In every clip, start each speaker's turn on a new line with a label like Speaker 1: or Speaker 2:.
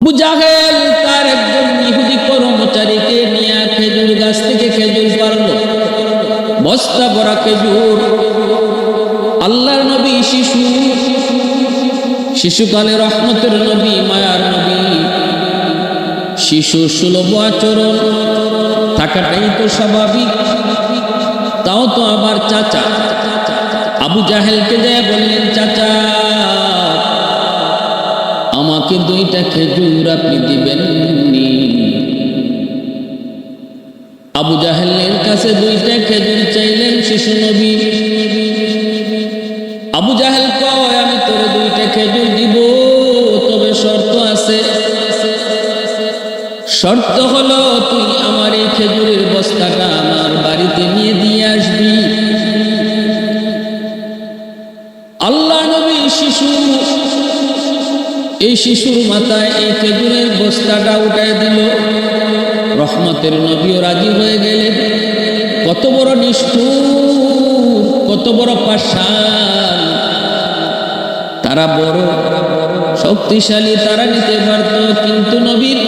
Speaker 1: আবু জাহেল তার একজন ইহুদি কর্মচারীকে নিয়ে খেজুর গাছ থেকে খেজুর পারল, বস্তা ভরা খেজুর। আল্লাহর নবী শিশুকালে রহমতের নবী, মায়ার নবী, শিশু সুলভ আচরণ থাকাটাই তো স্বাভাবিক। তাও তো আবার চাচা আবু জাহেলকে যায় বললেন, চাচা আমাকে 2টা খেজুর আপনি দিবেন নি? আবু জাহেলের কাছে 2টা খেজুর চাইলেন শিশু নবী। আবু জাহেল কয়, আমি তোরে 2টা খেজুর দিব, তবে শর্ত আছে। শর্ত হলো তুই আমার এই খেজুরের বস্তাটা আমার বাড়িতে নিয়ে দিয়ে আসবি। আল্লাহ নবী এই শিশুর মাথায় এই খেজুরের বস্তাটা উঠায় দিল। রহমতের নবীও রাজি হয়ে গেলেন। কত বড় নিষ্ঠুর, কত বড় পাষাণ! তারা বড় শক্তিশালী, তারা নিতে পারত, কিন্তু নবীর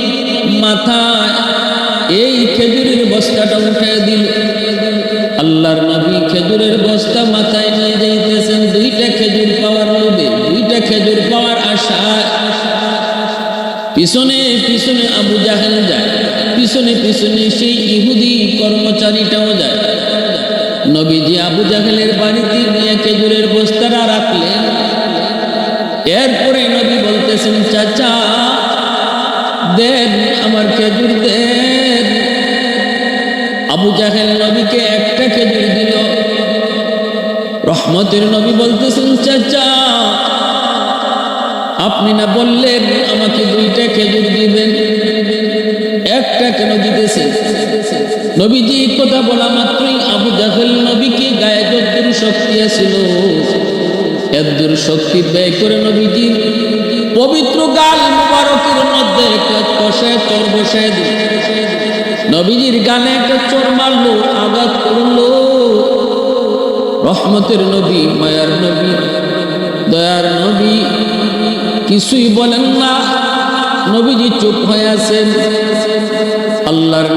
Speaker 1: মাথায় এই খেজুরের বস্তাটা উঠায় দিল। আল্লাহর নবী খেজুরের বস্তা মাথায় নিয়ে যাইতেছেন 2টা খেজুর পাওয়ার লোভে, 2টা খেজুর পাওয়ার আশায়। পিছনে পিছনে আবু জাহেল যায়, পিছনে পিছনে সেই ইহুদি কর্মচারীটাও যায়। নবীজি আবু জাহেলের বাড়িতে নিয়ে খেজুরের বস্তাটা রাখলেন। এরপরে নবী বলতেছেন, চাচা দেন আমার খেজুর দেন। আবু জাহেল নবীকে 1টা খেজুর দিল। রহমতের নবী বলতেছেন, চাচা আপনি না বললেন আমাকে 2টা খেজুর দিবেন, 1টা কেন দিতেছেন? নবীজি কথা বলা মাত্রই আবু জাহেল নবীকে গায়ে যদ্দুর শক্তি আছিল, এদ্দুর শক্তি ব্যয় করে নবীজি পবিত্র গাল মুবারকের মধ্যে একটা কষায় চর বসায় দিল। নবীজির গালে একটা চোর মারলো, আঘাত করলো। রহমতের নবী, মায়ার নবী, দয়ার নবী কিছুই বলেন না। নবীজি চুপ হয়ে আছেন। আল্লাহর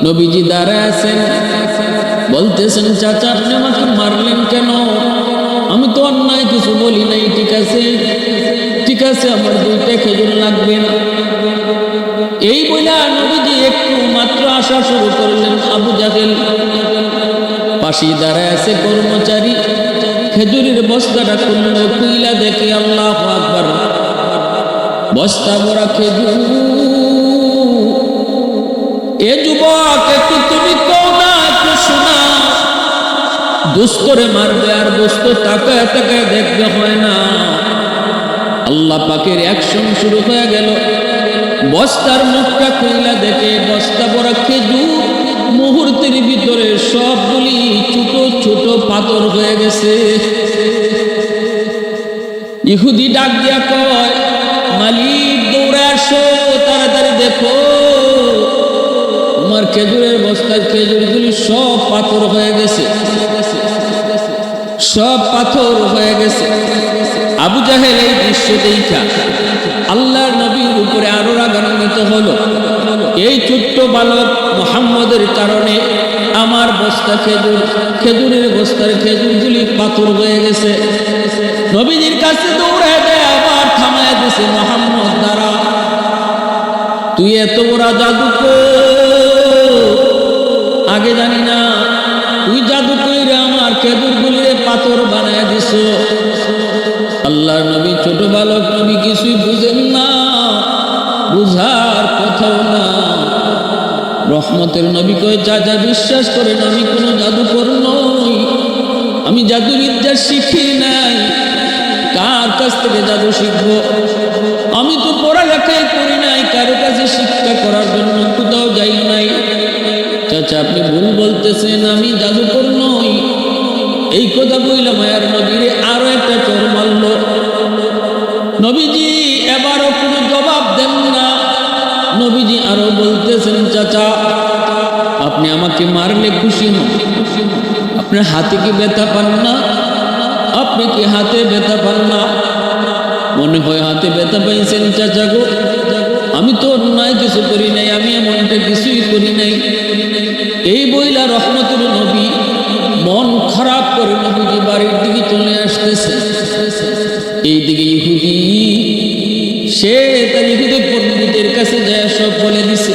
Speaker 1: নবীজি দাঁড়ায় আছেন, বলতেছেন, চাচা আপনি আমাকে মারলেন কেন? আমি তো অন্যায় কিছু বলি নাই। ঠিক আছে, ঠিক আছে, আমার 2টা খেজুর লাগবে না। এই বইলা নবীজি একটু মাত্র আসা শুরু করলেন। আবু জাহেল পাশে দাঁড়ায় আছে কর্মচারী, খেজুরের বস্তাটা খুলল, খুইলা দেখে আল্লাহু আকবার, বস্তা ভরা খেজুর। এ যুবক একটু তুমি কও না, একটু শোনা। দুস্তরে মারবে আর দোস্ত তাকায় তাকায় দেখবে, হয় না। আল্লাহ পাকের অ্যাকশন শুরু হয়ে গেল। বস্তার মুখটা খুইলা দেখে বস্তা ভরা খেজুর। মুহূর্তের ভিতরে সবগুলি ছোট ছোট পাথর হয়ে গেছে। ইহুদি ডাক দিয়া কয়, মালিক দৌড়ে আসো, তাড়াতাড়ি দেখো, তোমার খেজুরের বস্তার খেজুরগুলি সব পাথর হয়ে গেছে, সব পাথর হয়ে গেছে। আবু জাহেল এই দৃশ্য দেখা আল্লাহর নবীর উপরে আরো রাগান্বিত হলো। এই ছোট্ট বালক মুহাম্মদের কারণে আমার বস্তা খেজুরের বস্তার খেজুরগুলি পাথর হয়ে গেছে। নবীজির কাছে দৌড়ায় দেয়, আবার থামায় দিছে, মুহাম্মদ দাঁড়া, তুই এত বড় জাদুকর, আগে জানি না, তুই জাদু কইরে আমার খেজুরগুলিরে পাথর বানায় দিছ। আল্লাহর নবী ছোট বালক, নবী কিছুই বুঝেন না, বুঝার কথাও না। রহমতের নবী কয়, চাচা বিশ্বাস করেন আমি কোনো জাদুকর নই, আমি জাদুবিদ্যা শিখি নাই। কার কাছ থেকে জাদু শিখবো? আমি তো পড়ালেখাই করি নাই, কারো কাছে শিক্ষা করার জন্য কোথাও যাই নাই। চাচা আপনি ভুল বলতেছেন, আমি জাদুকর নই। এই কথা বইলা মায়ার নবীরে আরো একটা চর মারল। নবীজি এবারও কোনো জবাব দেন না। নবীজি আরো বলতেছেন, চাচা আপনি আমাকে মারলে খুশি হন, আপনার হাতে কি ব্যথা পান না? আপনি কি হাতে ব্যথা পান না? মনে হয় হাতে ব্যথা পাইছেন চাচা গো, আমি তো অন্যায় কিছু করি নাই, আমি এমনটা কিছুই করি নাই। এই বইলা রহমতের নবী মন খারাপ করে নবীজি বাড়ির দিকে চলে আসতেছে। এই দিকে ইহুদি, সে তার ইহুদি পণ্ডিতের কাছে যায় সব বলে দিছে,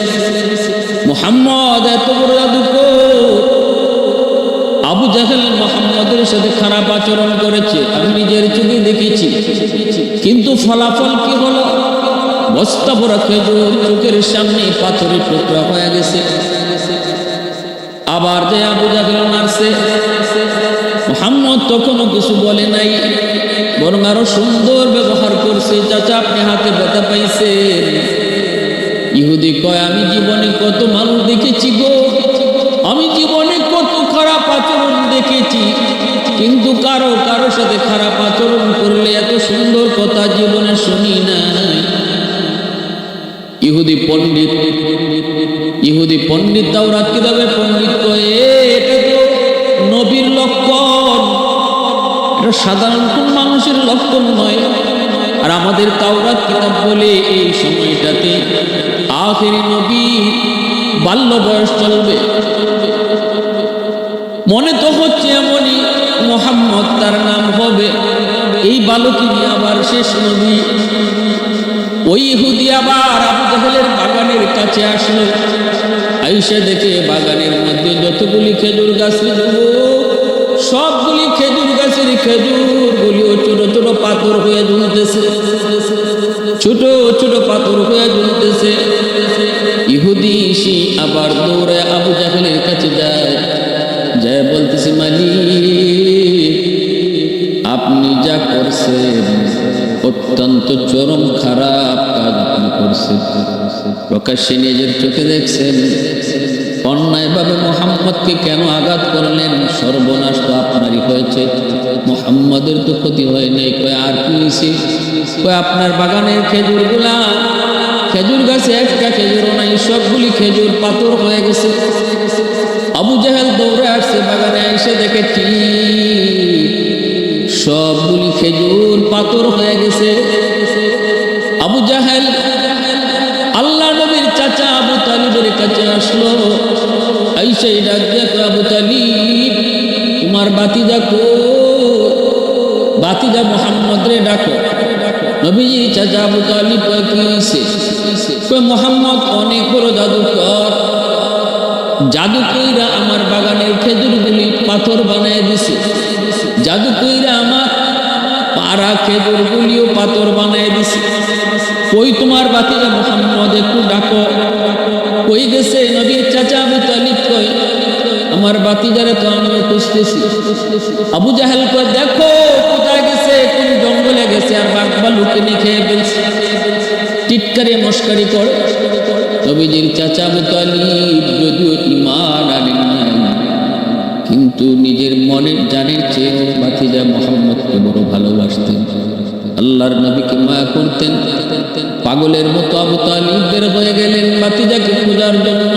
Speaker 1: মুহাম্মদ এত বড় জাদুকর, আবু জাহেল মুহাম্মদের সাথে খারাপ আচরণ করেছে, আমি নিজের চোখে দেখেছি। কিন্তু ফলাফল কি হলো? বস্তা ভরা খেজুর চোখের সামনে পাথরের টুকরা হয়ে গেছে। আবার যে আবু জাহেল মারছে, মুহাম্মদ তখনও কিছু বলে নাই, বরং আরো সুন্দর ব্যবহার করছে। চাচা আপনি হাতে ব্যথা পাইছেন? ইহুদি কয়, আমি জীবনে কত মানুষ দেখেছি গো, আমি জীবনে কত খারাপ আচরণ দেখেছি, কিন্তু কারো কারো সাথে খারাপ আচরণ করলে এত সুন্দর কথা জীবনে শুনি নাই। ইহুদি পণ্ডিত তাওরাত কিতাবের পণ্ডিত কয়, এটা তো নবীর লক্ষণ, এটা সাধারণ কোন মানুষের লক্ষণ নয়। আর আমাদের তাওরাত কিতাব বলে এই সময়টাতে আখেরি নবী বাল্য বয়স চলবে। মনে তো হচ্ছে এমনই, মুহাম্মদ তার নাম হবে। এই বালকই নিয়ে আবার শেষ নবী। ওই ইহুদি আবার আবু জাহেলের বাগানের কাছে আসলো, আইসা দেখে বাগানের মধ্যে যতগুলি খেজুর গাছ ছিল, সবগুলি খেজুর গাছের খেজুরগুলিও ছোট ছোট পাথর হয়ে ঝুলতেছে, ছোট ছোট পাথর হয়ে ঝুলতেছে। ইহুদি সে আবার দৌড়ে আবু জাহেলের কাছে যায়, যায় বলতেছে, মালিক আপনি যা করছেন অত্যন্ত চরম খারাপ কাজ আপনি করছেন। প্রকাশ্যে নিজের চোখে দেখছেন, অন্যায়ভাবে মুহাম্মদকে কেন আঘাত করলেন? সর্বনাশ তো আপনারই হয়েছে, মুহাম্মদের তো ক্ষতি হয় নাই। কয় আর কি হয়েছে? কয় আপনার বাগানের খেজুরগুলা, খেজুর গাছে একটা খেজুরও নাই, সবগুলি খেজুর পাথর হয়ে গেছে। আবু জাহেল দৌড়ে আসছে, বাগানে এসে দেখে ঠিক সবগুলি খেজুর পাথর হয়ে গেছে। আবু জাহেল আল্লাহ নবীর চাচা আবু তালিবের কাছে আসলো, আইসা ডাক দেখো, আবু তালিব তোমার বাতিজা কো? বাতিজা মুহাম্মদ রে ডাকো। নবীজি চাচা আবু তালিব কি হইছে? কয় মুহাম্মদ অনেক বড় জাদুকর, জাদু কইরা আমার বাগানের খেজুরগুলি পাথর বানায় দিছে, জাদু কইরা আমার পাড়া খেজুরগুলিও পাথর বানায় দিছে। কই তোমার বাতিজা মুহাম্মদ, একটু ডাকো। কই গেছে? নবীর চাচা আবু তালিব কয়, আমার বাতিজারে তো আমি খুঁজতেছি। আবু জাহেল কয়, দেখো কোথায় গেছে, কোন জঙ্গলে গেছে, আর বাঘ ভালুকে নিয়ে খেয়ে ফেলছে। টিটকারি মস্কারি করে। নবীজির চাচা আবু তালিব যদিও ঈমান আনেন নাই, কিন্তু নিজের মনের জানের চেয়ে বাতিজা মুহাম্মদকে বড় ভালোবাসতেন, আল্লাহর নবীকে মায়া করতেন। পাগলের মতো আবু তালিব বের হয়ে গেলেন বাতিজাকে খোঁজার জন্য।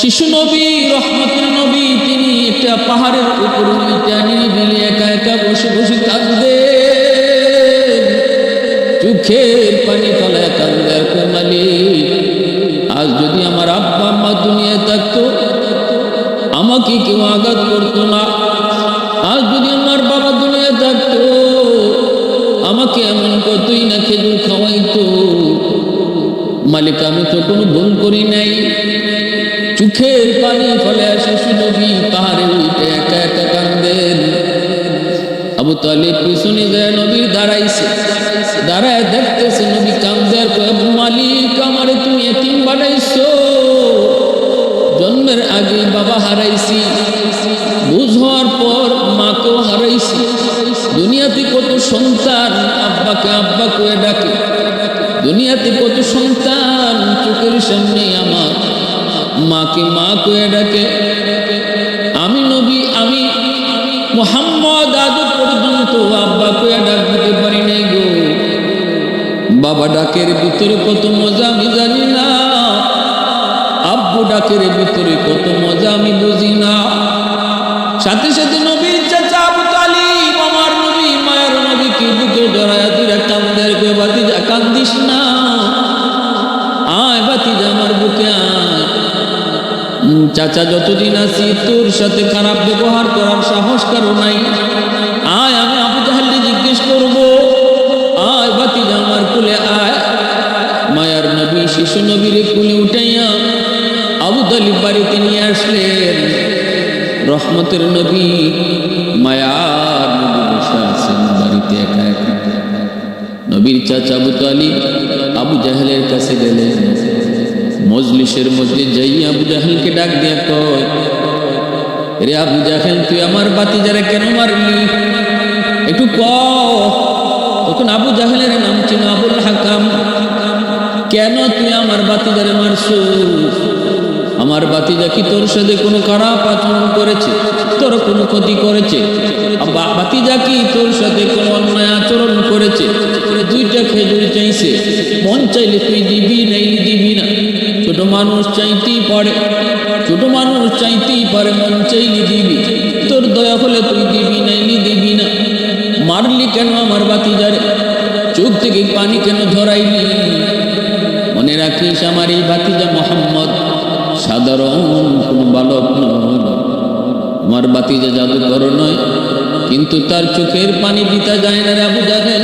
Speaker 1: শিশু নবী, রহমতের নবী, তিনি একটা পাহাড়ের উপর উঠে নিরিবিলি একা একা বসে বসে কাঁদতেন, চোখের পানি ফলায় কাঁদে। মালিক আজ যদি আমার আব্বা আম্মা দুনিয়ায় থাকতো, আমাকে কেউ আঘাত করতো না। আজ যদি আমার বাবা দুনিয়ায় থাকতো, আমাকে এমন কতই না খেজুর খাওয়াইতো। মালিক আমি তো কোনো ভুল করি নাই। চোখের পানি ফলে শিশু নবী পাহাড়ে উঠে একা একা কাঁদেন। আবু তালিব পিছনে যায়, নবী দাঁড়াইছে, দাঁড়ায় দেখতেছে নবী কাঁদে। আর কয়, মালিক আমারে তুমি এতিম বানাইছো, জন্মের আগে বাবা হারাইছি, বুঝ হওয়ার পর মাকেও হারাইছি। দুনিয়াতে কত সন্তান আব্বাকে আব্বা কয়ে ডাকে, দুনিয়াতে কত সন্তান চোখের সামনে আমার মাকে মা কয়ে ডাকে। আমি নবী, আমি মুহাম্মদ আজ পর্যন্ত আব্বা কয়ে ডাক দিতে পারি নাই গো। বাবা ডাকের ভিতরে কত মজা আমি জানি না, আব্বু ডাকের ভিতরে কত মজা আমি বুঝি না। সাথে সাথে নবীর চাচা আবু তালিব, আমার নবী মায়ের নবীকে বুকে জড়ায়া ধরে বাতিজা কান্দিস না, আয় বাতিজা আমার বুকে আয়। চাচা যতদিন আছি তোর সাথে খারাপ ব্যবহার করার সাহস কারো নাই, আয় আমি আবু জাহেলকে জিজ্ঞেস করব, আয় বাতিজা আমার কুলে আয়। মায়ার নবী শিশু নবীরে কুলে উঠাইয়া আবু তালিব বাড়িতে নিয়ে আসলেন। রহমতের নবী মায়ার নবী বসে আছেন বাড়িতে একা একা। নবীর চাচা আবু তালিব আবু জাহেলের কাছে গেলেন। মজলিসের মধ্যে যাই আবু জাহেলকে ডাক দিয়া কয়, রে আবু জাহেল তুই আমার বাতিজারে কেন মারলি একটু ক। তখন আবু জাহেলের নাম ছিল আবুল হাকাম। কেন তুই আমার বাতিজারে মারছো? আমার বাতিজা কি তোর সাথে কোনো খারাপ আচরণ করেছে? তোর কোনো ক্ষতি করেছে? বাতিজা কি তোর সাথে কোনো অন্যায় আচরণ করেছে? দুইটা খেজুর চাইছে, মন চাইলে তুই দিবি, নাইলে দিবি না। ছোট মানুষ চাইতেই পারে, ছোট মানুষ চাইতেই পারে, মন চাইলে দিবি। তোর দয়া হলে তুই দিবি, নাইলে দিবি না। মারলি কেন আমার বাতিজারে? চোখ থেকে পানি কেন ঝরাইলি? মনে রাখিস আমার এই বাতিজা মোহাম্মদ সাধারণ কোন বালক নয়, আমার বাতিজা জাদুকর নয়, কিন্তু তার চোখের পানি দিতে যায় না রে আবু জাহেল।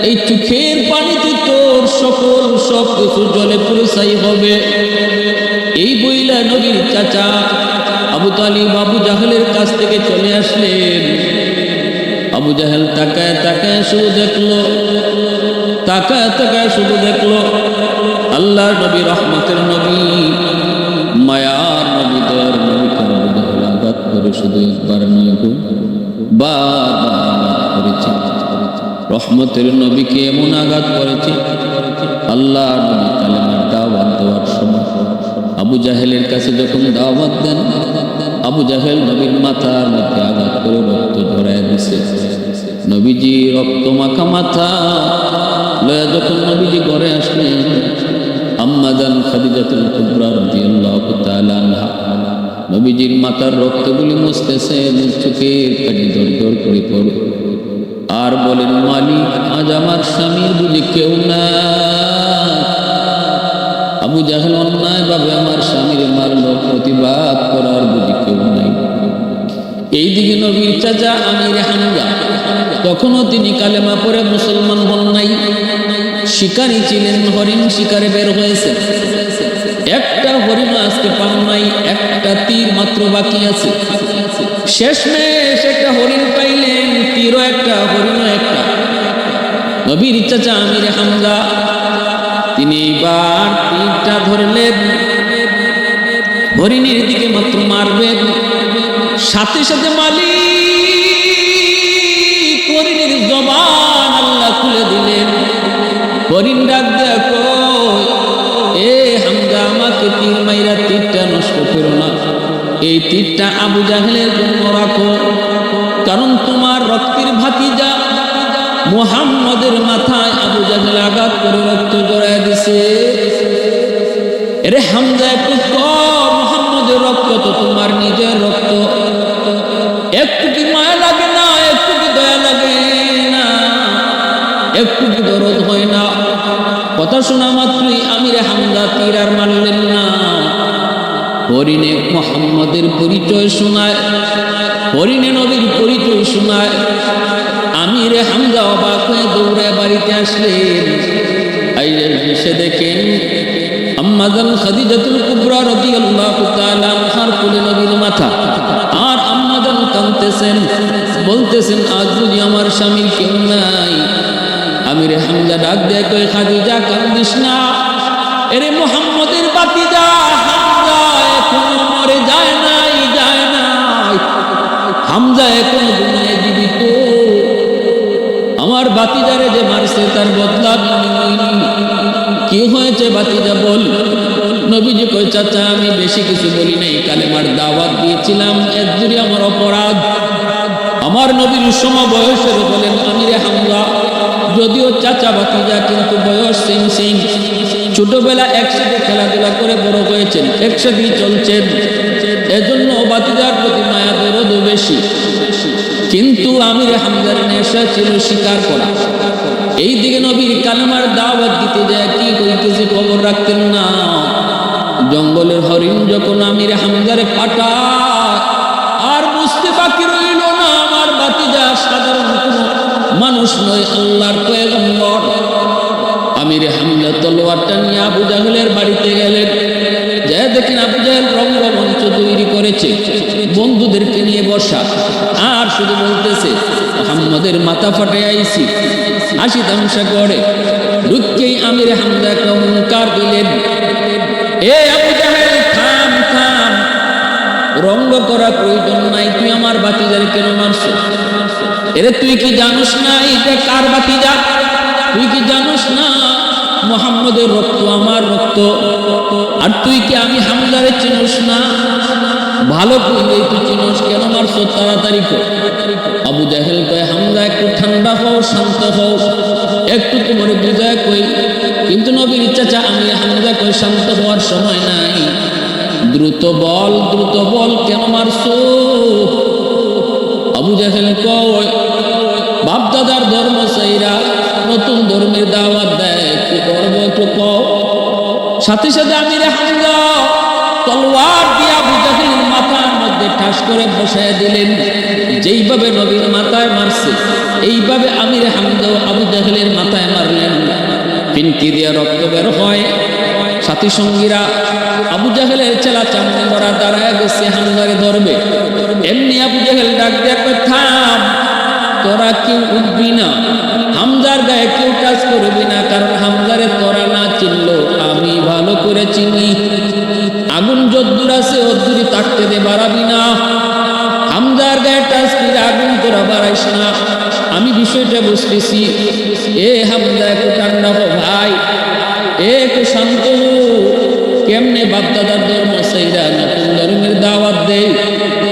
Speaker 1: এই চোখের পানিতে তোর সকল সব কিছু জলে পুরোসাই হবে। এই বইলা নবীর চাচা আবু তালিব আবু জাহেলের কাছ থেকে চলে আসলেন। আবু জাহেল তাকায় তাকায় শুধু দেখলো, তাকায় তাকায় শুধু দেখলো আল্লাহর নবী, রহমতের নবী, মায়ার নবী, দয়ার নবীকে আবু জাহেল আঘাত করে শুধু একবার নয় গো, বারবার আঘাত করেছে। রহমতের নবীকে এমন আঘাত করেছে, আল্লাহর নবী কালেমার দাওয়াত দেওয়ার সময় আবু জাহেলের কাছে যখন দাওয়াত দেন, আবু জাহেল নবীর মাথার মধ্যে আঘাত করে রক্ত ঝরায় দিছে। নবীজি রক্ত মাখা মাথা লয়া যখন নবীজি ঘরে আসলেন, আম্মা জান খাদিজাতুল কুবরা রাদিয়াল্লাহু তাআলা আনহা নবীজির মাথার রক্তগুলি মুছতেছেন, চোখের পানি দর দর করে পড়ে আর বলেন, মালিক আজ আমার স্বামীর বুঝি কেউ না। আবু জাহেল অন্যায় ভাবে আমার স্বামীর মারল, প্রতিবাদ করার বুঝি কেউ নাই। এইদিকে নবীর চাচা আমির হামজা, তখনও তিনি কালেমা পড়ে মুসলমান হন নাই, শিকারী ছিলেন, হরিণ শিকারে বের হয়েছে। একটা হরিণ আজকে পান নাই, একটা তীর মাত্র বাকি আছে। শেষমেশ একটা হরিণ পাইলেন, তীরও একটা, হরিণও একটা। নবীর চাচা আমির হামজা তিনি এইবার তীরটা ধরলেন, হরিণের দিকে মাত্র মারবেন, সাথে সাথে মালিক হরিণের জবান আল্লাহ খুলে দিলেন। হরিণ ডাক দেয়া কয়, এ হামজা আমাকে তীর মাইরা তীরটা নষ্ট করো না, এই তীরটা আবু জাহেলের জন্য রাখো, কারণ তোমার রক্তের ভাতিজা মুহাম্মদের মাথায় আবু জাহেল আঘাত করে রক্ত জড়ায় দিছে। এরে হামজা একটু কম, মুহাম্মদের রক্ত তো তোমার নিজের রক্ত, একটু কি মায়া লাগে না? একটু কি দয়া লাগে না? একটু কি দরদ হয় না? কথা শোনা মাত্রই আমিরে হামজা তীর আর মারলেন না। হরিণে মুহাম্মদের পরিচয় শোনায়, হরিণে নবীর পরিচয় শোনায়। আমিরে হামজা অবাক হয়ে দৌড়ে বাড়িতে আসলেন। এসে দেখেন আম্মা জান খাদিজাতুল কুবরা রাদিয়াল্লাহু তাআলা আনহার কোলে নবীর মাথা, আর আম্মা জান কাঁদতেছেন, বলতেছেন, আজ বুঝি আমার স্বামীর কেউ নাই। আমিরে হামজা ডাক দেয় কই, খাদিজা কান্দিস না, এরে মুহাম্মদের বাতিজা হামজা এখনো মরে যায় নাই, যায় নাই। হামজা এখনো দুনিয়ায় জীবিত। আমার বাতিজারে যে মারছে তার বদলা কি হয়েছে বাতিজা বল। নবীজি কই, চাচা আমি বেশি কিছু বলি নাই, কালেমার দাওয়াত দিয়েছিলাম, এর জন্য আমার অপরাধ। আমার নবীর সমবয়সের বলেন আমিরে হামজা, যদিও চাচা বাতিজা কিন্তু বয়স সেম সেম, ছোটবেলা একসাথে খেলাধুলা করে বড় হয়েছেন, একসাথেই চলছেন, এজন্য বাতিজার প্রতি মায়া দরদও বেশি। কিন্তু আমিরে হামজার নেশা ছিল শিকার করা, এইদিকে নবীর কালেমার দাওয়াত দিতে যায় কি কইতেছে খবর রাখতেন না। জঙ্গলের হরিণ যখন আমির হামজারে পাঠায় আর বুঝতে বাকি রইল না আমার ভাতিজা সাধারণ কোনো মানুষ নয়, আল্লাহর পয়গম্বর। আমির হামজা তলোয়ারটা নিয়ে আবু জাহেলের বাড়িতে গেলেন। যা দেখেন আবু জাহেল রঙ্গমঞ্চ তৈরি করেছে, বন্ধুদেরকে নিয়ে বসা, আর শুধু বলতেছে মুহাম্মদের মাথা ফাটে আইছি, হাসি তামসা করে। ঢুকতেই আমির হামজা একটা হুঙ্কার দিলেন, এ আবু জাহেল থাম থাম, রঙ্গ করা প্রয়োজন নাই, তুই আমার ভাতিজারে কেন মারছ? এরে তুই কি জানোস না এটা কার ভাতিজা? তুই কি জানোস না মুহাম্মদের রক্ত আমার রক্ত? আর তুই কি আমি হামজারে চিনোস না? ভালো কইলে তুই চিনোস, কেন মারছ? তাড়াতাড়ি কর। আবু জাহেল কয়, হামজা একটু ঠান্ডা হও, শান্ত হও, একটু তোমার বুঝায় কই। কিন্তু নবীর চাচা আমি হামজা কয়, শান্ত হওয়ার সময় নাই, দ্রুত বল, কেন মারছ? আবু জাহেল কয়, বাপ দাদার ধর্ম চাইরা নতুন ধর্মের দাওয়াত দেয়, কি করবো একটু কও। সাথে সাথে আমির হামজা তলোয়ার দিয়ে আবু জাহেলের মাথার মধ্যে ঠাস করে বসায় দিলেন। যেইভাবে নবীর মাথায় মারছে এইভাবে আমির হামজা আবু জাহেলের মাথায় মারলেন। পিনকি দিয়ে রক্ত বের হয়। সাথী সঙ্গীরা আবু জাহেলের চেলা চামড়ে মরা দাঁড়ায় গেছে হামজারে ধরবে। এমনি আবু জাহেল ডাক দিয়ে কয়, থাম, তোরা কেউ উঠবি না, হামজার গায়ে কেউ টাচ করবি না, কারণ হামজারে তোরা না চিনলো আমি ভালো করে চিনি। আগুন যদ্দূর আছে অদ্দূরই থাকতে দে, বাড়াবি না। হামজার গায়ে টাচ করে আগুন তোরা বাড়াইস না, আমি বিষয়টা বুঝতেছি। এ হামজা একটু ঠান্ডা হো ভাই, একটু শান্ত হো। কেমনে বাপদাদার ধর্ম সাইরা নতুন ধর্মের দাওয়াত দেয়,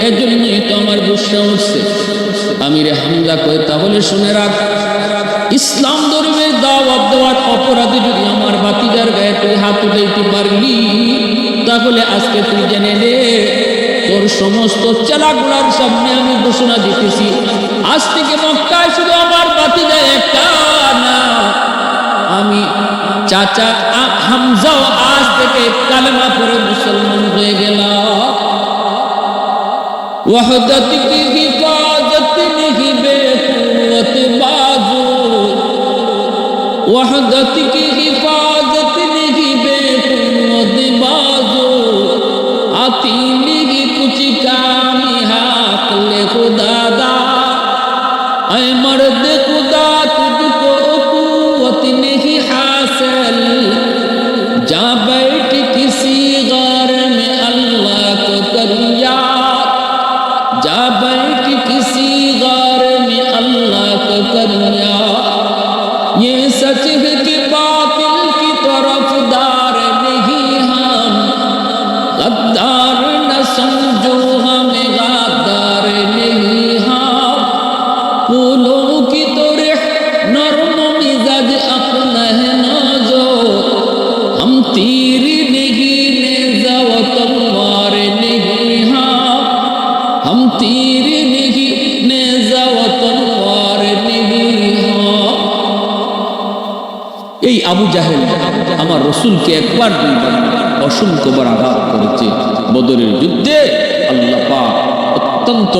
Speaker 1: এজন্যই তো আমার গুসা উঠছে। আমির হামজা কয়, তাহলে শুনে রাখ, ইসলাম ধর্মের দাওয়াত দেওয়ার অপরাধে যদি আমার ভাতিজার গায়ে তুই হাত উঠাইতে পারবি, তাহলে আজকে তুই জেনে নে, তোর সমস্ত চেলাগুলার সামনে আমি ঘোষণা দিতেছি, আজ থেকে মক্কায় শুধু আমার ভাতিজা একটা না, আমি চাচা হামজাও আজ থেকে কালেমা পড়ে মুসলমান হয়ে গেলাম। ওয়াহদাত কি হিফাজত नहीं बेकुवत बाजू, वहदत की हिफाजत नहीं बेकुवत बाजू, आती नहीं कुछ काम हाकले खुदा दा, ऐ मर्द खुदा तुझको कुवत नहीं हासिल, जा बैठ किसी गार में अल्लाह को कर याद, जा बैठ किसी गार में अल्लाह को कर याद, ये सच है कि बातिल की तरफदार नहीं हम, गद्दार न समझो हमें गद्दार नहीं हम, फूलों की तरह नरम मिजाज अपना है नाजो, हम तीर नहीं नेज़ा व तलवार नहीं हम, हम तीर नहीं नेज़ा व तलवार नहीं हम। এই আবু জাহেল আমার রসুলকে একবার দুইবার অসংখ্যবার আঘাত করেছে। বদরের যুদ্ধে আল্লাহ পাক অত্যন্ত